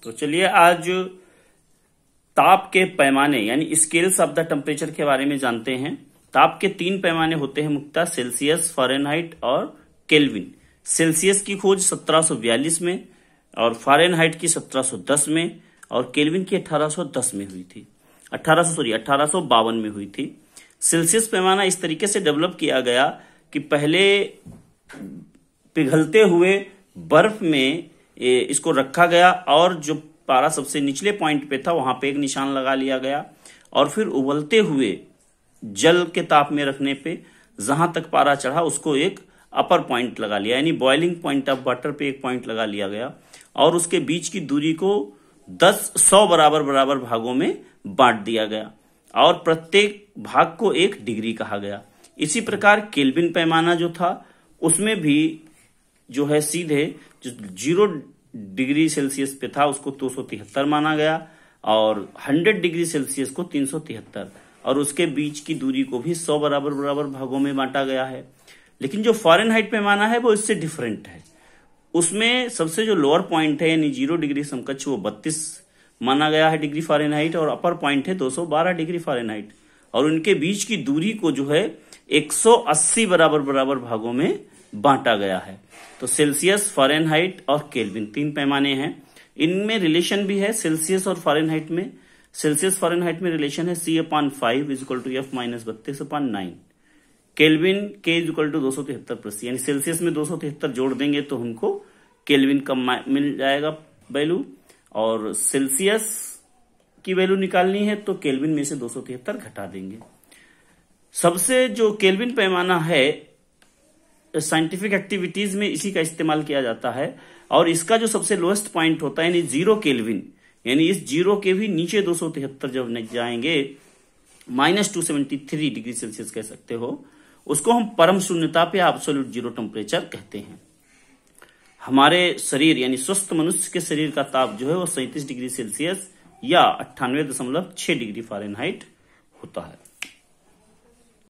तो चलिए आज ताप के पैमाने यानी स्केल्स ऑफ द टेम्परेचर के बारे में जानते हैं। ताप के 3 पैमाने होते हैं मुख्यतः, सेल्सियस, फ़ारेनहाइट और केल्विन। सेल्सियस की खोज 1742 में और फ़ारेनहाइट की 1710 में और केल्विन की 1810 में हुई थी। 1852 में हुई थी। सेल्सियस पैमाना इस तरीके से डेवलप किया गया कि पहले पिघलते हुए बर्फ में इसको रखा गया और जो पारा सबसे निचले पॉइंट पे था वहां पे एक निशान लगा लिया गया और फिर उबलते हुए जल के ताप में रखने पे जहां तक पारा चढ़ा उसको एक अपर पॉइंट लगा लिया, यानी बॉइलिंग पॉइंट ऑफ वाटर पे एक पॉइंट लगा लिया गया और उसके बीच की दूरी को 100 बराबर भागों में बांट दिया गया और प्रत्येक भाग को 1 डिग्री कहा गया। इसी प्रकार केल्विन पैमाना जो था उसमें भी जो है सीधे जो 0 डिग्री सेल्सियस पे था उसको 273 माना गया और 100 डिग्री सेल्सियस को 373 और उसके बीच की दूरी को भी 100 बराबर भागों में बांटा गया है। लेकिन जो फ़ारेनहाइट पैमाना है वो इससे डिफरेंट है। उसमें सबसे जो लोअर पॉइंट है यानी 0 डिग्री समकक्ष वो 32 माना गया है डिग्री फ़ारेनहाइट और अपर पॉइंट है 212 डिग्री फ़ारेनहाइट और उनके बीच की दूरी को जो है 180 बराबर भागों में बांटा गया है। तो सेल्सियस, फ़ारेनहाइट और केल्विन 3 पैमाने हैं। इनमें रिलेशन भी है सेल्सियस और फ़ारेनहाइट में। सेल्सियस फ़ारेनहाइट में रिलेशन है C/5 = F-32/9। केल्विन K = 273+, यानी सेल्सियस में 273 जोड़ देंगे तो हमको केल्विन का मिल जाएगा वैल्यू और सेल्सियस की वैल्यू निकालनी है तो केल्विन में से 273 घटा देंगे। सबसे जो केल्विन पैमाना है साइंटिफिक एक्टिविटीज में इसी का इस्तेमाल किया जाता है और इसका जो सबसे लोएस्ट पॉइंट होता है यानी 0 केल्विन, यानी इस 0 के भी नीचे 273 जब जाएंगे -273 डिग्री सेल्सियस कह सकते हो, उसको हम परम शून्यता पे एब्सोल्यूट जीरो टेम्परेचर कहते हैं। हमारे शरीर यानी स्वस्थ मनुष्य के शरीर का ताप जो है वो 37 डिग्री सेल्सियस या 98.6 डिग्री फ़ारेनहाइट होता है।